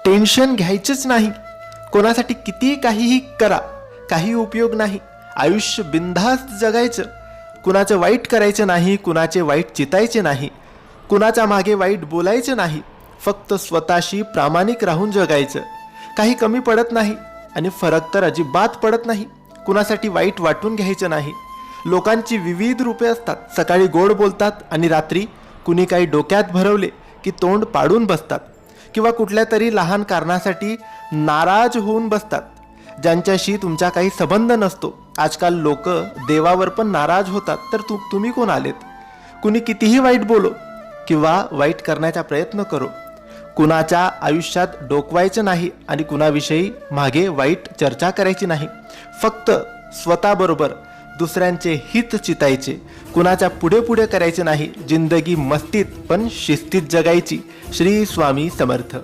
Tension घ्यायचंच नाही. कोणासाठी किती काहीही करा, काही उपयोग नाही. आयुष्य बिनधास्त जगायचं. कुणाचं वाईट करायचं नाही, कुणाचे वाईट चितायचे नाही, कुणाच्या मागे वाईट बोलायचं नाही. फक्त स्वतःशी प्रामाणिक राहून जगायचं. काही कमी पडत नाही आणि फरक तर अजिबात पडत नाही. कुणासाठी वाईट वाटून घ्यायचं नाही. लोकांची विविध रूपे असतात. सकाळी गोड बोलतात आणि रात्री कुणी काही डोक्यात भरवले की तोंड पाडून बसतात किंवा कुठल्या तरी लहान कारणासाठी नाराज होऊन बसतात, ज्यांच्याशी तुमचा काही संबंध नसतो. आजकाल लोक देवावर पण नाराज होतात, तर तुम्ही कोण आलेत? कुणी कितीही वाईट बोलो किंवा वाईट करण्याचा प्रयत्न करो, कुणाच्या आयुष्यात डोकवायचं नाही आणि कुणाविषयी मागे वाईट चर्चा करायची नाही. फक्त स्वतःबरोबर दुसऱ्यांचे हित चितायचे. कुणाच्या पुढे पुढे करायचे नाही. जिंदगी मस्तीत पण शिस्तीत जगायची. श्री स्वामी समर्थ.